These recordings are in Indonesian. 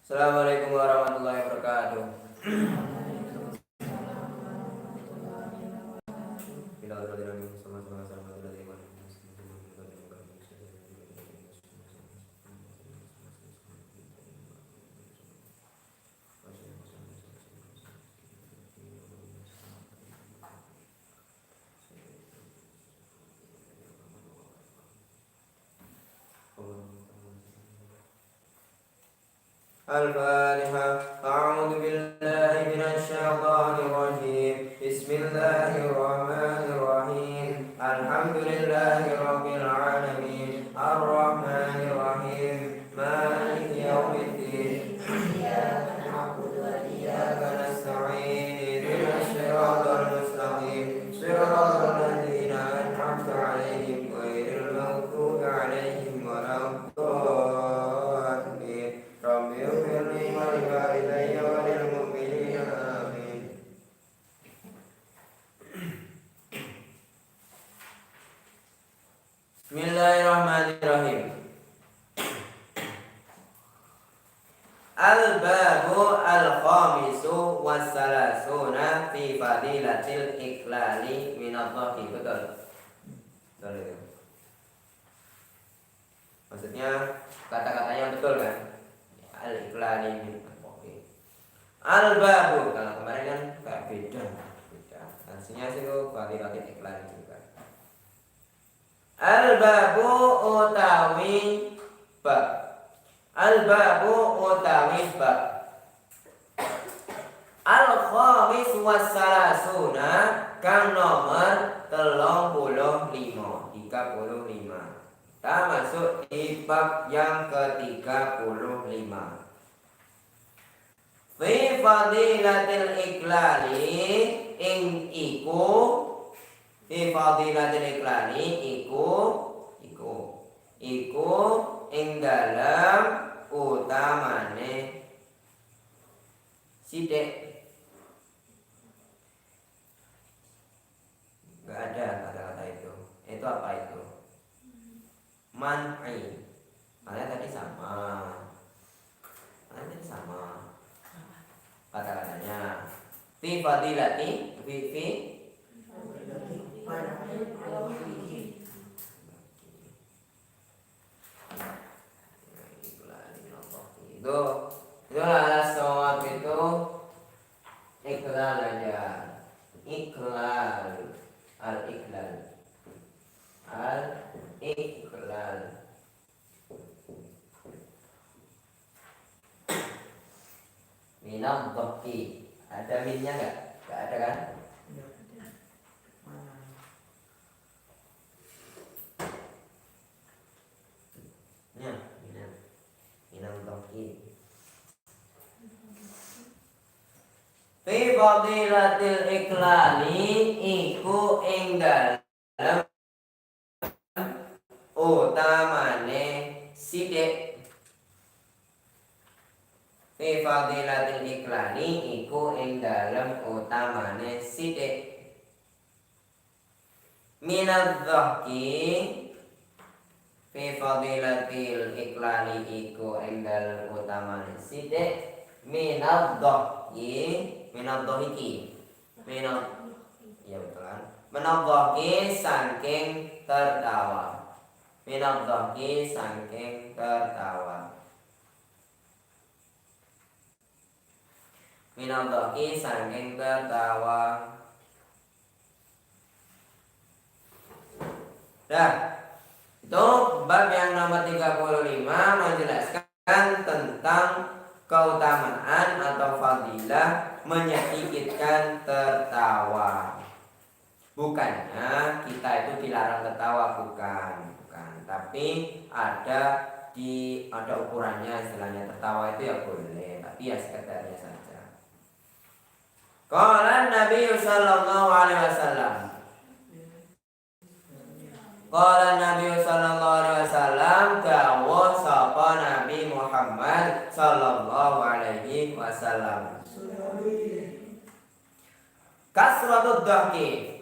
Assalamualaikum warahmatullahi wabarakatuh. Al-Fatihah. A'udzu billahi minasyaitonir rajim. Bismillahirrahmanirrahim. Alhamdulillahirabbil alamin. Arrahmanir rahim. Maliki yaumiddin. Iyyaka na'budu wa iyyaka nasta'in. Ihdinas siratal mustaqim. Siratal ladzina an'amta 'alaihim ghairil maghdubi 'alaihim waladdallin. Rabbi ighfirli wa li walidayya wa lil mu'minina amin. Bismillahirrahmanirrahim. Al-babu al-khamisu wassalasuna fi fadilatil iklali minadhahi. Betul. Betul itu. Maksudnya kata-katanya betul kan? Al-iklali minadhahi. Al-babu, kalau kemarin kan kayak beda. Artinya itu fadilatil iklali juga. Al-babu utawi bab. Al-babu utawi bab. Al-khamis wassalasuna kang nomor 35. Kita masuk di bab yang ke-35. Fi fadilatil iklali ing iku. Fi fadilatil iklali iku ing dalam utamane sithik. Gak ada kata-kata itu. Itu apa itu? Man'i. Kalian tadi sama. Kata-katanya. Fi fadilati fi itu adalah sholat itu iklal aja. Al-iklal. Minam dhaqi. Ada minnya enggak? Enggak ada kan? Ya, minam dhaqi. Fi fadilatil iklali iku ing dalem utamane sithik. Fi fadilatil iklali iku ing dalem utamane sithik. Minadh-dhaqi. Fi fadilatil iklali iku ing dalem utamane sithik. Minadh-dhaqi. Ya betul kan? Minadh-dhaqi saking tertawa. Minadh-dhaqi saking tertawa. Minadh-dhaqi saking tertawa. Dah. Itu bab yang nomor 35 menjelaskan tentang keutamaan atau fadilah menyedikitkan tertawa. Bukannya kita itu dilarang tertawa, bukan. Tapi ada ukurannya, istilahnya tertawa itu ya boleh, tapi ya sekedarnya saja. Qala Nabi sallallahu alaihi wasallam. Qala Nabi sallallahu alaihi wasallam, dawuh sapa Nabi Muhammad sallallahu alaihi wasallam. Kasratud dhahki.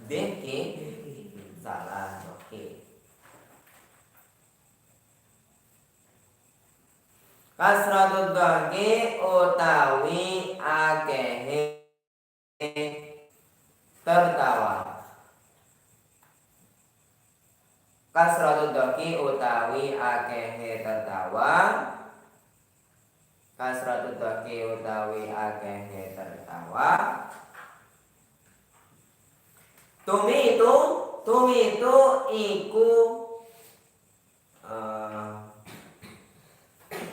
Deke. Salah. Oke. Kasratud dhahki utawi akehe tertawa. Kasratud dhahki utawi akehe tertawa. Kasratud dhahki utawi akehe tertawa. Tumitu iku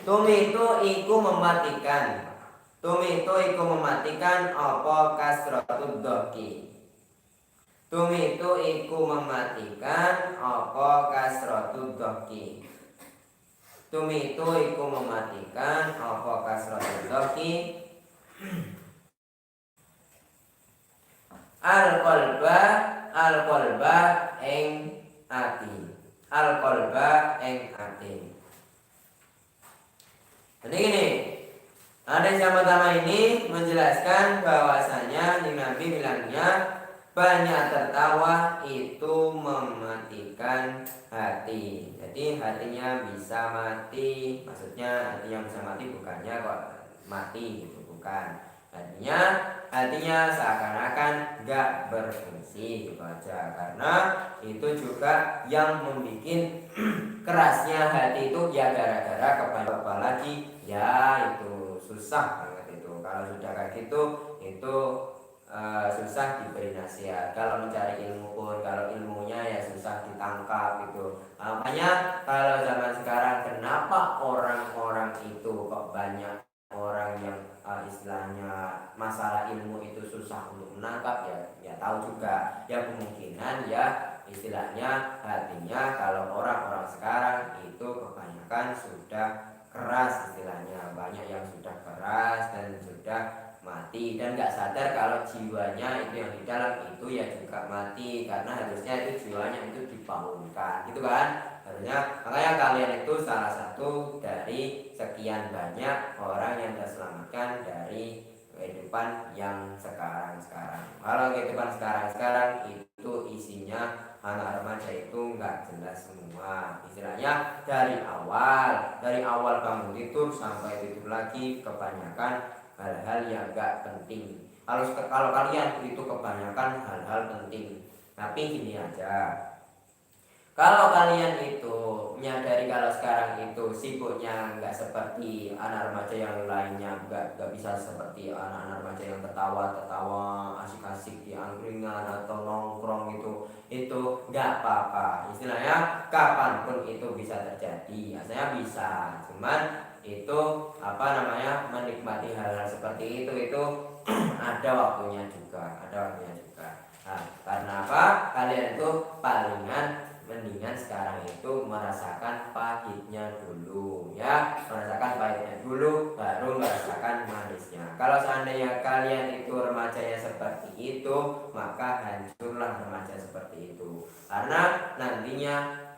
Tumitu iku mematikan. Tumitu iku mematikan apa kasratud dhahki. Tumitu iku mematikan apa kasratud dhahki. Tumitu iku mematikan apa kasratud dhahki. Al-qalba ing ati. Al-qalba ing ati. Jadi gini, hadis yang pertama ini menjelaskan bahwasanya Nabi bilangnya banyak tertawa itu mematikan hati. Jadi hatinya bisa mati, maksudnya hatinya bisa mati bukannya kok mati gitu, bukan. Hatinya seakan-akan gak berfungsi gitu aja. Karena itu juga yang membuat kerasnya hati itu ya gara-gara kepada lagi. Ya itu susah banget itu. Kalau sudah kayak gitu itu susah diberi nasihat. Kalau mencari ilmu pun, kalau ilmunya ya susah ditangkap gitu. Makanya kalau zaman sekarang kenapa orang-orang itu kok banyak orang yang istilahnya masalah ilmu itu susah untuk menangkap, ya tahu juga ya kemungkinan ya istilahnya hatinya kalau orang-orang sekarang itu kebanyakan sudah keras, istilahnya banyak yang sudah keras dan sudah mati dan nggak sadar kalau jiwanya itu yang di dalam itu ya juga mati, karena harusnya itu jiwanya itu dibangunkan gitu kan harusnya. Makanya kalian itu salah satu dari sekian banyak orang yang terselamatkan dari kehidupan yang sekarang. Kalau kehidupan sekarang itu isinya anak remaja itu nggak jelas semua, istilahnya dari awal bangun tidur sampai tidur lagi kebanyakan hal-hal yang nggak penting. Kalau kalian itu kebanyakan hal-hal penting, tapi gini aja, kalau kalian itu menyadari kalau sekarang itu sibuknya nggak seperti anak remaja yang lainnya, nggak bisa seperti anak-anak remaja yang tertawa asik-asik di angkringan atau nongkrong itu nggak apa-apa. Istilahnya kapanpun itu bisa terjadi, saya bisa. Cuman itu menikmati hal-hal seperti itu ada waktunya juga. Nah, karena apa? Kalian itu mendingan sekarang itu merasakan pahitnya dulu ya, merasakan pahitnya dulu baru merasakan manisnya. Kalau seandainya kalian itu remajanya seperti itu, maka hancurlah remaja seperti itu, karena nantinya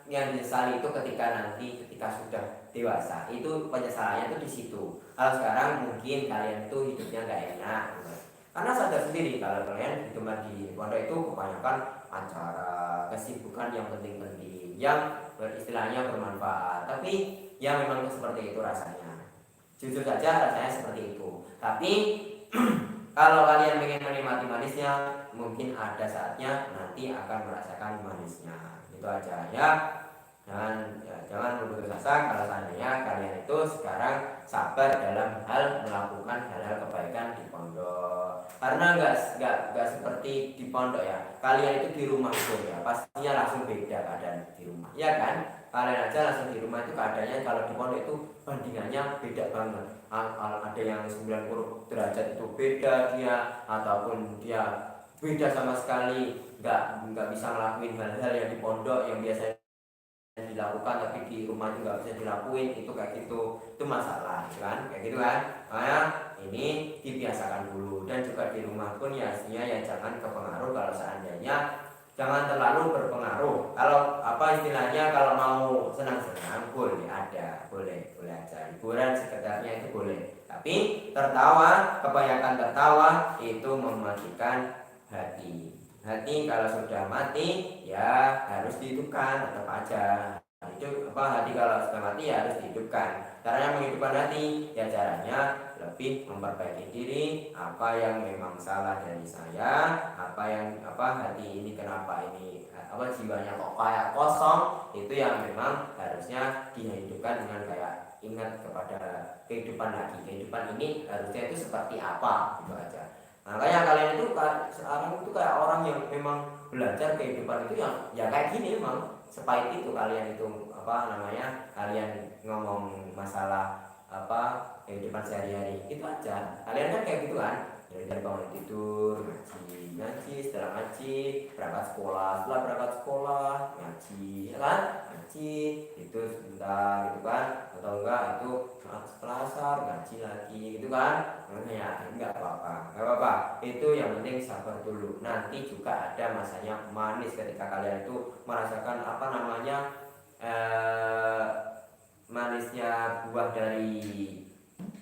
yang disesali itu ketika sudah dewasa, itu penyesalannya itu di situ. Kalau sekarang mungkin kalian itu hidupnya gak enak, karena sadar sendiri kalau kalian hidup di pondok itu kebanyakan acara, kesibukan yang penting-penting, yang beristilahnya bermanfaat. Tapi ya memang seperti itu rasanya. Jujur saja rasanya seperti itu. Tapi kalau kalian ingin menikmati manisnya, mungkin ada saatnya nanti akan merasakan manisnya. Itu aja ya. Jangan berputus asa kalau seandainya kalian itu sekarang sabar dalam hal melakukan hal-hal kebaikan di pondok. Karena nggak seperti di pondok ya. Kalian itu di rumah pun ya pastinya langsung beda keadaan di rumah, ya kan? Kalian aja langsung di rumah itu keadaannya, kalau di pondok itu bandingannya beda banget. Ada yang 90 derajat itu beda dia, ataupun dia beda sama sekali, nggak bisa ngelakuin hal-hal yang di pondok yang biasanya dilakukan tapi di rumah juga bisa dilakuin, itu kayak gitu. Itu masalah kan, kayak gitu kan. Makanya ini dibiasakan dulu, dan juga di rumah pun ya jangan kepengaruh. Kalau seandainya jangan terlalu berpengaruh. Kalau istilahnya kalau mau senang-senang boleh aja, hiburan sekedarnya itu boleh, tapi kebanyakan tertawa itu mematikan hati. hati kalau sudah mati ya harus dihidupkan, tetap aja. Hati kalau sudah mati ya harus dihidupkan. Caranya menghidupkan hati ya caranya lebih memperbaiki diri, apa yang memang salah dari saya, hati ini kenapa ini jiwanya kok kayak kosong, itu yang memang harusnya dihidupkan dengan kayak ingat kepada kehidupan lagi. Kehidupan ini harusnya itu seperti apa, gitu aja. Makanya kalian itu sekarang itu kayak orang yang memang belajar kehidupan itu yang ya kayak gini, memang sepahit itu kalian itu kalian ngomong masalah kehidupan sehari-hari itu aja. Kalian kan kayak gitu kan, dari bangun tidur ngaji, setelah ngaji berangkat sekolah, setelah berangkat sekolah ngaji, ya kan, ngaji itu sebentar gitu kan, atau enggak itu setelah asar ngaji lagi gitu kan. Ya enggak apa-apa, itu yang penting sabar dulu, nanti juga ada masanya manis ketika kalian itu merasakan manisnya buah dari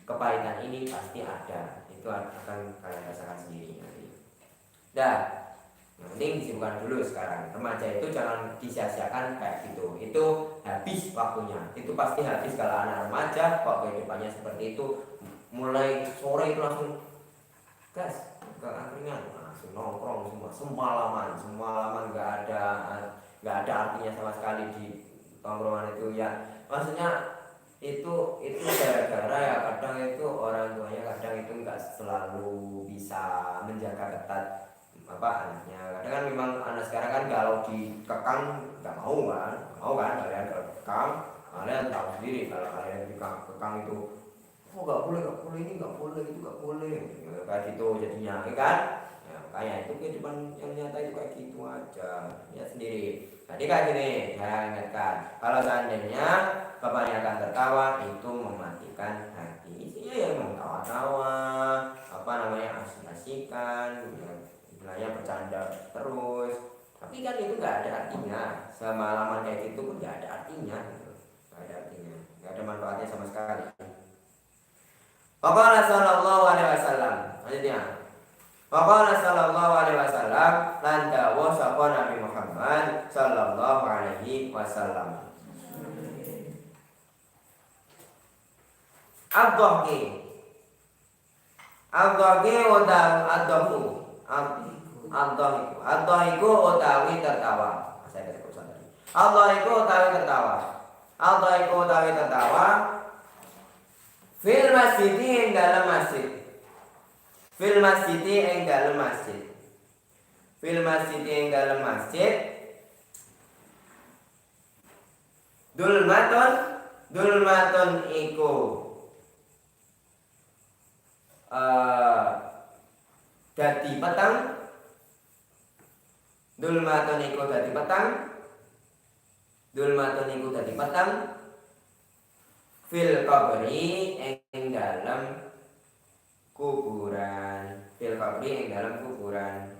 kepahitan ini pasti ada, itu akan kalian rasakan sendiri nanti. Yang penting disibukkan dulu sekarang. Remaja itu jangan disia-siakan kayak gitu, itu habis waktunya, itu pasti habis kalau anak remaja kok kehidupannya seperti itu. Mulai sore itu langsung gas ke angkringan, langsung nongkrong semalaman nggak ada artinya sama sekali di tongkrongan itu ya. Maksudnya itu gara-gara ya kadang itu orang tuanya kadang itu nggak selalu bisa menjaga ketat anaknya. Kadang kan memang anak sekarang kan kalau dikekang nggak mau kan kalian kalau dikekang, kalian tahu sendiri kalau kalian dikekang itu nggak boleh ini nggak boleh itu nggak boleh kayak gitu jadinya, ya kan. Ya, kayak itu kehidupan yang nyata itu kayak gitu aja ya sendiri. Jadi kayak gini, saya ingatkan kalau seandainya bapaknya akan tertawa itu mematikan hati. Isinya yang mau tawa-tawa, asik-asikan, ya, bercanda terus. Tapi kan itu nggak ada artinya. Semalaman kayak gitu pun nggak ada artinya, gitu. Nggak ada manfaatnya sama sekali. Faqala sallallahu alaihi wasallam. Lanjutnya. Faqala sallallahu alaihi wasallam, lan dawa sapa Nabi Muhammad sallallahu alaihi wasallam. Abdhi Adhahiku utawi tertawa. Saya kasih pesan tadi. Adhahiku utawi tertawa. Fil masjidi ing dalam masjid. Fil masjidi ing dalam masjid. Fil masjidi ing dalam masjid. Dulmatun iku dadi petang. Dulmatun iku dadi petang. Fil qabri ing dalam kuburan. Fil qabri ing dalam kuburan.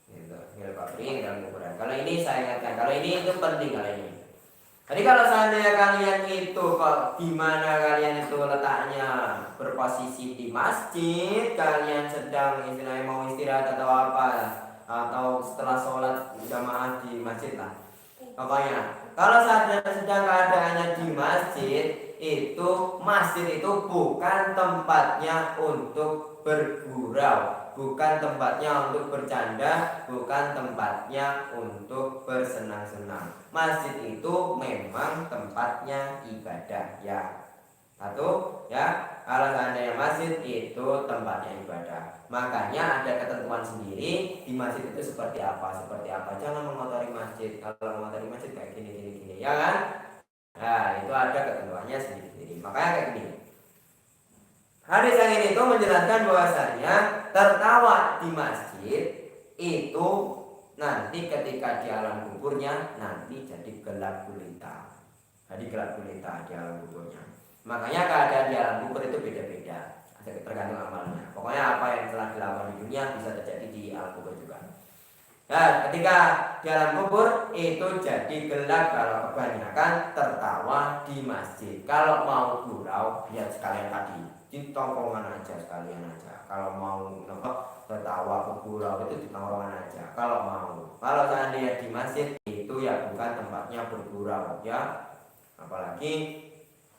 Gitu. Fil qabri ing dalam kuburan. Kalau ini saya ingatkan, kalau ini itu penting kalau ini. Jadi kalau seandainya kalian itu kok gimana kalian itu letaknya berposisi di masjid, kalian sedang istilahnya mau istirahat atau apa, atau setelah sholat jamaah di masjid lah. Pokoknya kalau sedang keadaannya di masjid itu bukan tempatnya untuk bergurau, bukan tempatnya untuk bercanda, bukan tempatnya untuk bersenang-senang. Masjid itu memang tempatnya ibadah ya. Satu ya, kalau seandainya masjid itu tempatnya ibadah, makanya ada ketentuan sendiri di masjid itu seperti apa. Jangan mengotori masjid. Kalau mengotori masjid kayak gini, ya kan? Nah, itu ada ketentuannya sendiri. Makanya kayak gini. Hadis yang ini itu menjelaskan bahwasanya tertawa di masjid itu nanti ketika di alam kuburnya nanti jadi gelap gulita. Jadi gelap gulita di alam kuburnya. Makanya keadaan di alam kubur itu beda-beda, tergantung amalnya. Pokoknya apa yang telah dilakukan di dunia bisa terjadi di alam kubur juga. Nah, ketika di alam kubur itu jadi gelap kalau kebanyakan tertawa di masjid. Kalau mau gurau, ya sekalian tadi di tongkrongan aja sekalian aja. Kalau mau ketawa bergurau itu di tongkrongan aja. Kalau mau, kalau seandainya di masjid itu ya bukan tempatnya bergurau ya. Apalagi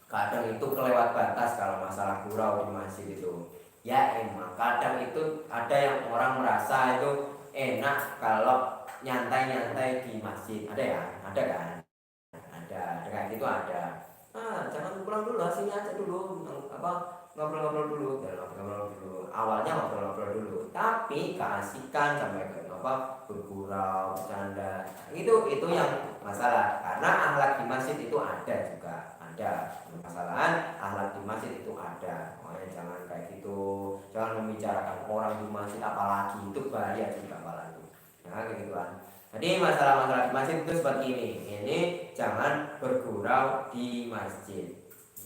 kadang itu kelewat batas kalau masalah gurau di masjid itu. Ya emang kadang itu ada yang orang merasa itu enak kalau nyantai-nyantai di masjid. Ada ya? Ada kan? Ada kayak gitu ada. Jangan pulang dulu, sini aja dulu ngobrol-ngobrol dulu, awalnya ngobrol-ngobrol dulu, tapi keasikan sampai ke bergurau, bercanda, itu yang masalah. Karena akhlak di masjid itu ada juga, ada permasalahan akhlak di masjid itu ada. Makanya jangan kayak gitu, jangan membicarakan orang di masjid, apalagi itu bahaya juga apalagi. Nah kayak gituan. Jadi masalah-masalah di masjid itu seperti ini jangan bergurau di masjid.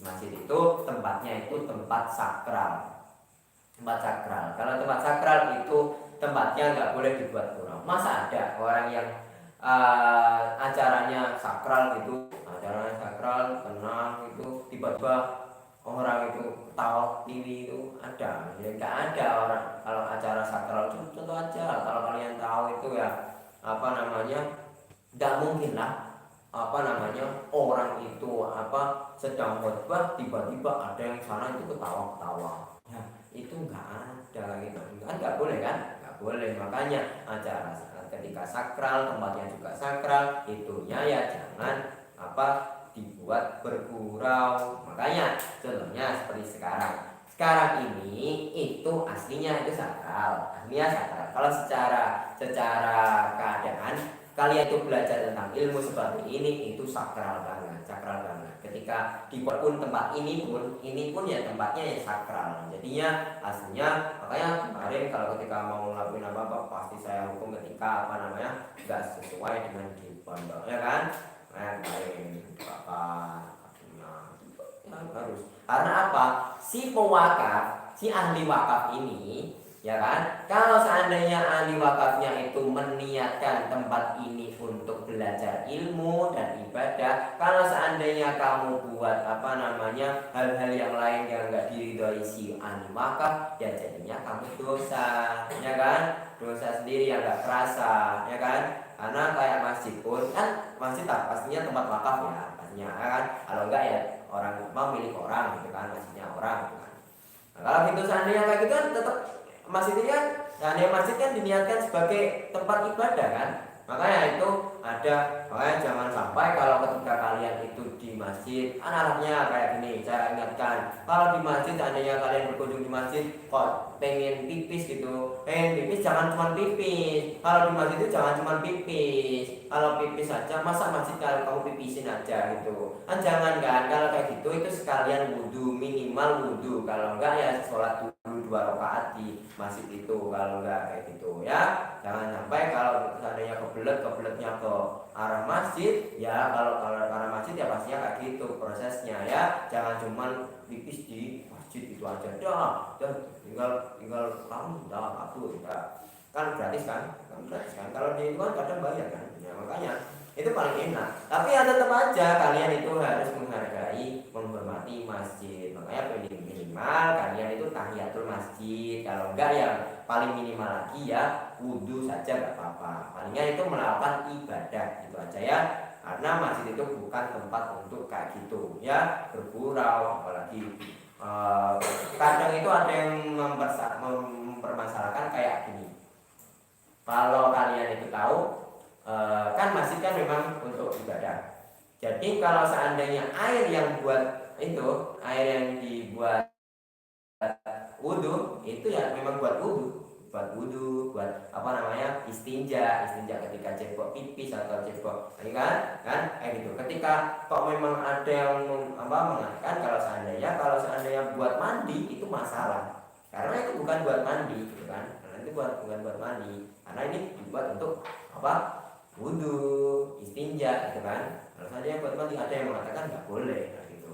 Masjid itu tempatnya itu tempat sakral. Tempat sakral. Kalau tempat sakral itu tempatnya nggak boleh dibuat gurau. Masa ada orang yang acaranya sakral gitu, acaranya sakral, tenang gitu, tiba-tiba orang itu tahu TV itu ada. Jadi nggak ada orang kalau acara sakral. Contoh aja kalau kalian tahu itu ya nggak mungkin lah orang itu sedang khotbah tiba-tiba ada yang sana itu ketawa-ketawa. Nah, itu nggak ada gitu kan, nggak boleh kan, nggak boleh. Makanya acara ketika sakral, tempatnya juga sakral, itunya ya jangan dibuat bergurau. Makanya contohnya seperti sekarang ini itu aslinya itu sakral, kalau secara keadaan kalian itu belajar tentang ilmu seperti ini itu sakral banget. Ketika dibuat pun tempat ini pun ya tempatnya ya sakral. Jadinya aslinya, makanya kemarin kalau ketika mau ngelakuin apa pasti saya hukum ketika nggak sesuai dengan di pondok ya kan. Kemarin harus, karena apa, si pewakaf, si ahli wakaf ini ya kan, kalau seandainya ahli wakafnya itu meniatkan tempat ini untuk belajar ilmu dan ibadah, kalau seandainya kamu buat hal-hal yang lain yang nggak diridhoi si ahli wakaf, ya jadinya kamu dosa ya kan, dosa sendiri yang nggak kerasa ya kan. Karena kayak masjid pun kan, masjid pastinya tempat wakaf ya pastinya kan, kalau enggak ya orang milik orang gitu kan, masjidnya orang gitu kan. Nah, kalau gitu seandainya kayak gitu kan tetap masjid ini kan, masjid kan diniatkan sebagai tempat ibadah kan. Makanya itu ada, makanya jangan sampai kalau ketika kalian itu di masjid, anaknya kayak gini, saya ingatkan, kalau di masjid seandainya kalian berkunjung di masjid kok pengen pipis gitu, jangan cuma pipis. Kalau di masjid itu jangan cuma pipis. Kalau pipis aja, masa masjid kalau kamu pipisin aja gitu kan, jangan kan. Kalau kayak gitu itu sekalian wudhu, minimal wudhu, kalau enggak ya sholat dulu 2 rakaat di masjid itu, kalau enggak kayak gitu ya. Jangan sampai kalau seandainya kebeletnya ke arah masjid ya, kalau arah masjid ya pastinya kayak gitu prosesnya ya. Jangan cuma pipis di masjid itu aja dah, tinggal kamu dah kabur ya. Kan gratis kan, kalau di itu kan kadang bayar kan ya, makanya itu paling enak. Tapi ya tetap aja kalian itu harus menghargai, menghormati masjid. Makanya minimal kalian itu tahiyatul masjid, kalau enggak ya paling minimal lagi ya wudhu saja nggak apa-apa. Palingnya itu melakukan ibadah gitu aja ya, karena masjid itu bukan tempat untuk kayak gitu ya, bergurau. Apalagi kadang itu ada yang mempermasalahkan kayak gini. Kalau kalian itu tahu kan masjid kan memang untuk ibadah. Jadi kalau seandainya air yang dibuat wudhu itu ya memang buat wudhu, buat istinja ketika cebok pipis atau cebok kan kayak gitu. Ketika kok memang ada yang mengatakan kalau seandainya buat mandi itu masalah, karena itu bukan buat mandi gitu kan, karena itu bukan buat mandi, karena ini dibuat untuk wudhu, istinja gitu kan. Kalau seandainya buat mandi, ada yang mengatakan nggak boleh gitu.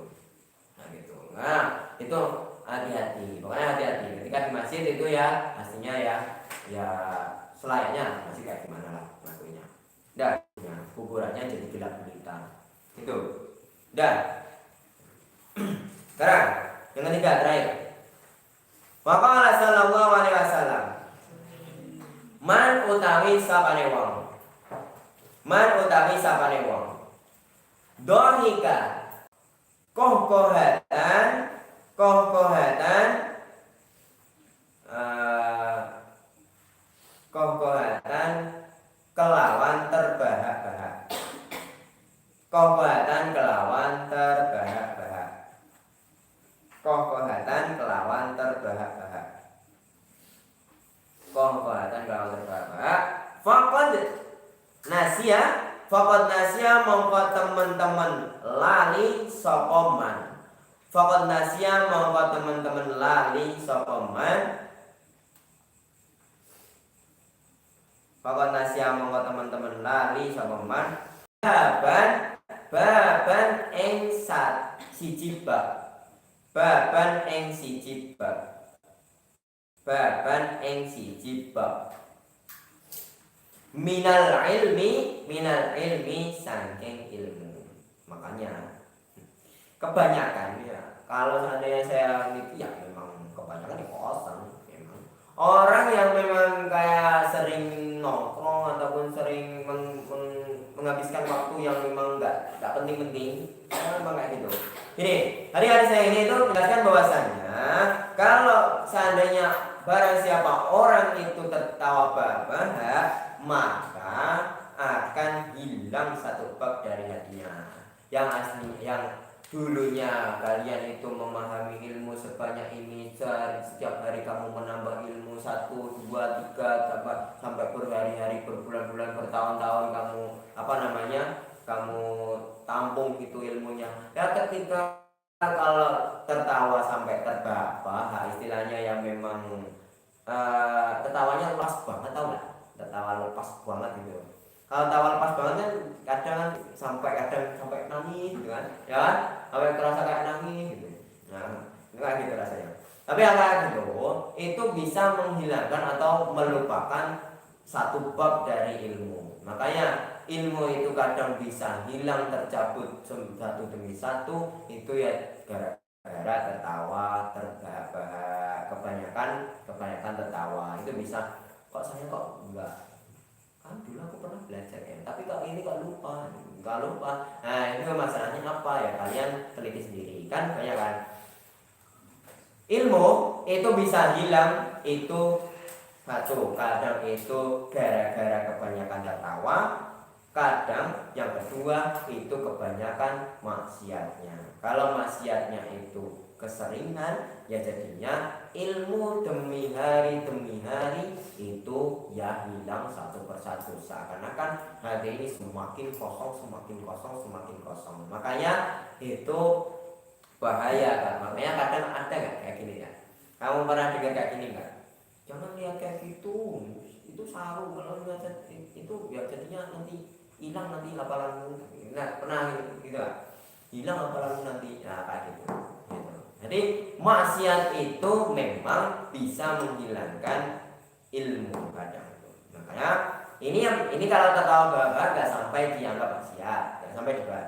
Nah itu hati-hati, pokoknya hati-hati ketika di masjid itu ya, pastinya ya selayaknya masih kayak gimana lah lakunya. Dan kuburannya jadi gelap gulita itu. Dan sekarang yang ketiga terakhir, Faqala sallallahu alaihi wasallam, man utawi sapane wong. Man utawi sapane wong. Dohika kohkohatan kohkohatan kelawan terbahak-bahak. Kohkohatan kelawan terbahak-bahak. Kohkohatan kelawan terbahak-bahak. Kohkohatan kelawan terbahak-bahak. Faqad nasia mongko teman-teman lali sapa man. Faqad nasia mongko teman-teman lali sapa man. Faqad nasia mongko teman-teman lali sapa man. Baban ing siji bab. Baban ing siji bab. Baban ing siji bab. Minal ilmi saking ilmu. Makanya kebanyakan ya, kalau seandainya saya itu ya memang kebanyakan ya kosong memang. Orang yang memang kayak sering nongkrong ataupun sering menghabiskan waktu yang memang nggak penting-penting, memang kayak gitu. Ini hari-hari saya ini itu menjelaskan bahwasannya kalau seandainya barang siapa orang itu tertawa bahak, maka akan hilang satu bab dari hatinya. Yang asli, yang dulunya kalian itu memahami ilmu sebanyak ini, setiap hari kamu menambah ilmu 1, 2, 3 sampai berhari-hari, berbulan-bulan, bertahun-tahun kamu tampung itu ilmunya. Ya ketika kalau tertawa sampai terbahak, istilahnya yang memang tertawanya lepas banget, tau nggak? Tertawa lepas banget gitu. Kalau tawa lepas banget kan kadang sampai nangis gitu kan, ya kan? Sampai kerasa kayak nangis gitu. Nah, itu kayak gitu rasanya. Tapi yang kayak gitu itu bisa menghilangkan atau melupakan satu bab dari ilmu. Makanya ilmu itu kadang bisa hilang, tercabut satu demi satu, itu ya gara-gara tertawa, terbahak-bahak, kebanyakan tertawa. Itu bisa, kok saya kok enggak, kan dulu aku pernah belajar ya, tapi kok ini kok lupa. Nah itu masalahnya apa ya, kalian teliti sendiri kan. Banyak kan ilmu itu bisa hilang itu satu, kadang itu gara-gara kebanyakan tertawa, kadang yang kedua itu kebanyakan maksiatnya. Kalau maksiatnya itu keseringan, ya jadinya ilmu demi hari itu ya hilang satu persatu. Seakan-akan hati ini semakin kosong. Makanya itu bahaya kan. Makanya kadang ada nggak kayak gini ya, kamu pernah dengar kayak gini nggak? Jangan lihat kayak gitu, itu saru. Kalau lihat itu ya jadinya nanti hilang nanti hafalanmu. Nah, pernah gitu kan? Hilang hafalanmu nanti. Nah, kayak gitu. Jadi maksiat itu memang bisa menghilangkan ilmu kadang. Makanya ini kalau tertawa bahak nggak sampai dianggap maksiat,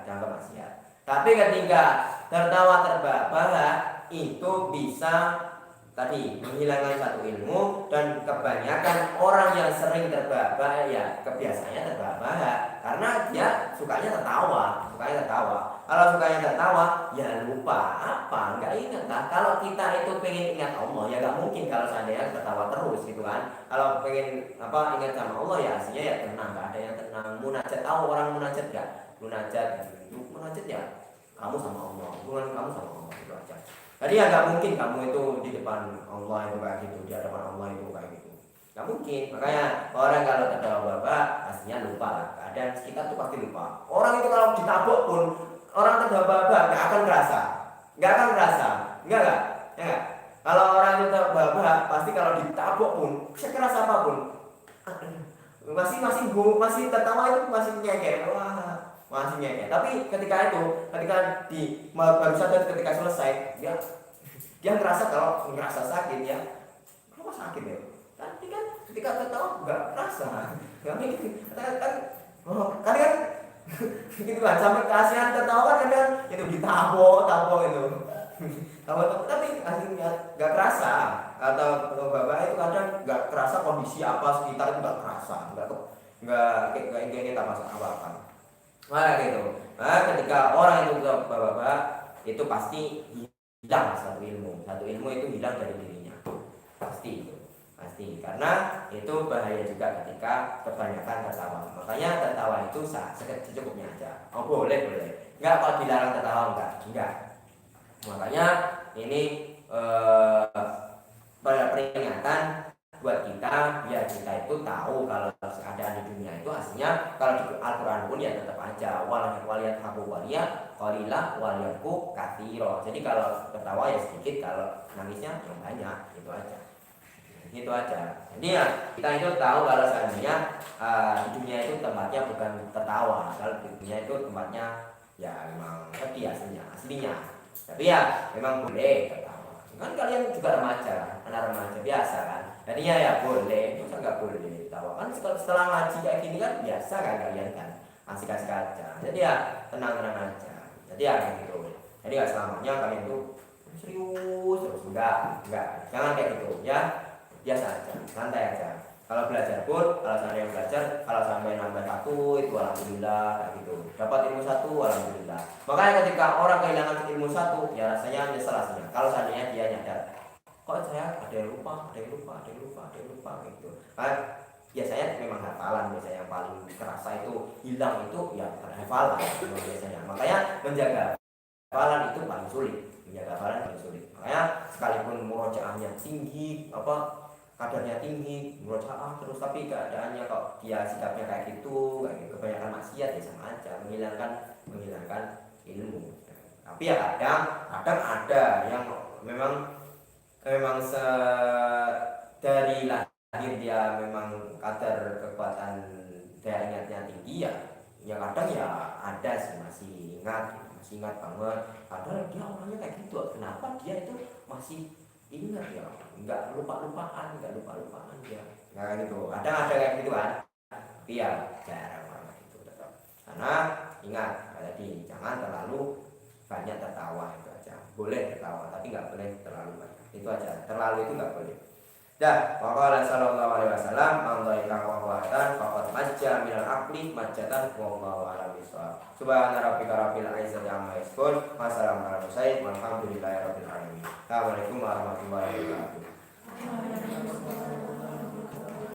dianggap maksiat. Tapi ketika tertawa terbahak itu bisa tadi menghilangkan satu ilmu. Dan kebanyakan orang yang sering terbahak ya kebiasaannya terbahak karena dia sukanya tertawa. Kalau sukanya tertawa ya lupa apa, nggak ingat lah. Kalau kita itu pengen ingat Allah ya nggak mungkin kalau seandainya tertawa terus gitu kan. Kalau pengen ingat sama Allah ya aslinya ya tenang, nggak ada yang tenang. Munajat, tahu orang munajat nggak? Munajat ya kamu sama Allah, hubungan kamu sama Allah, itu aja. Jadi ya nggak mungkin kamu itu di depan Allah itu kayak gitu, di hadapan Allah itu kayak gitu, nggak mungkin. Makanya orang kalau tertawa bapak aslinya lupa lah. Keadaan kita tuh pasti lupa. Orang itu kalau ditabok pun, orang tertawa bapak nggak akan ngerasa, enggak. Kalau orang itu tertawa bapak pasti kalau ditabok pun, sekeras apapun, masih tertawa itu masih nyengir, masih nyengir. Tapi ketika baru saja ketika selesai dia ngerasa, kalau ngerasa sakit ya, kenapa sakit ya? Tapi kan ketika tertawa nggak ngerasa, kan gitu kan, sampai kasihan tertawa kan itu ditabok itu. tapi aslinya nggak kerasa. Atau bapak itu kadang nggak kerasa kondisi apa sekitar itu nggak kerasa, nggak kita masak apa-apa. Nah gitu. Nah ketika orang itu ke bapak itu pasti hilang satu ilmu itu hilang dari dirinya, pasti itu. Pasti, karena itu bahaya juga ketika kebanyakan tertawa. Makanya tertawa itu secukupnya aja. Oh boleh, nggak kok dilarang tertawa, enggak. Makanya ini peringatan buat kita, biar kita itu tahu kalau keadaan di dunia itu aslinya kalau di Al-Quran pun ya tetap aja waliyat haku waliyat qalilah waliyatku kathiro. Jadi kalau tertawa ya sedikit, kalau nangisnya yang banyak, itu aja. Jadi ya kita itu tahu kalau seandainya di dunia itu tempatnya bukan tertawa, kalau di dunia itu tempatnya ya memang sedih aslinya. Tapi ya memang boleh tertawa. Kan kalian juga anak remaja biasa kan. Jadinya ya boleh, masa nggak boleh tertawa kan? Setelah ngaji kayak gini kan biasa kan kalian kan, asik-asik aja. Jadi ya tenang-tenang aja. Jadi ya kayak gitu. Jadi nggak selamanya kalian tuh serius terus, enggak, jangan kayak gitu ya. Biasa aja, santai aja. Kalau belajar pun, kalau sampai belajar, kalau sampai nambah satu itu alhamdulillah, kayak gitu. Dapat ilmu satu, alhamdulillah. Makanya ketika orang kehilangan ilmu satu, ya rasanya nyesel aslinya. Kalau seandainya dia nyadar, kok saya ada yang lupa, gitu. Kan biasanya memang hafalan, biasanya yang paling kerasa itu hilang itu ya hafalan biasanya. Makanya menjaga hafalan itu paling sulit, Makanya sekalipun murojaahnya tinggi, kadarnya tinggi, murojaah terus, tapi keadaannya kok dia sikapnya kayak gitu, kebanyakan maksiat ya sama aja, menghilangkan ilmu. Tapi ya kadang ada yang memang dari lahir dia memang kadar kekuatan daya ingatnya tinggi ya kadang ya ada sih masih ingat banget. Padahal dia orangnya kayak gitu, kenapa dia itu masih ingat ya, nggak lupa-lupaan dia. Nah gitu, kadang ada kayak gitu kan. Tapi ya jarang orang itu tetap. Karena ingat tadi, jangan terlalu banyak tertawa, itu aja. Boleh tertawa, tapi nggak boleh terlalu banyak. Itu aja. Terlalu itu nggak boleh. Dah, waqala sallallahu alaihi wasallam, "Man dhaika qawatan faqad majja minal aqli majjatan wallahu a'lam bishawab." Subhana rabbika rabbil izzati amma yasifun, wa salamun alal mursalin, walhamdulillahi rabbil alamin. Assalamualaikum warahmatullahi wabarakatuh.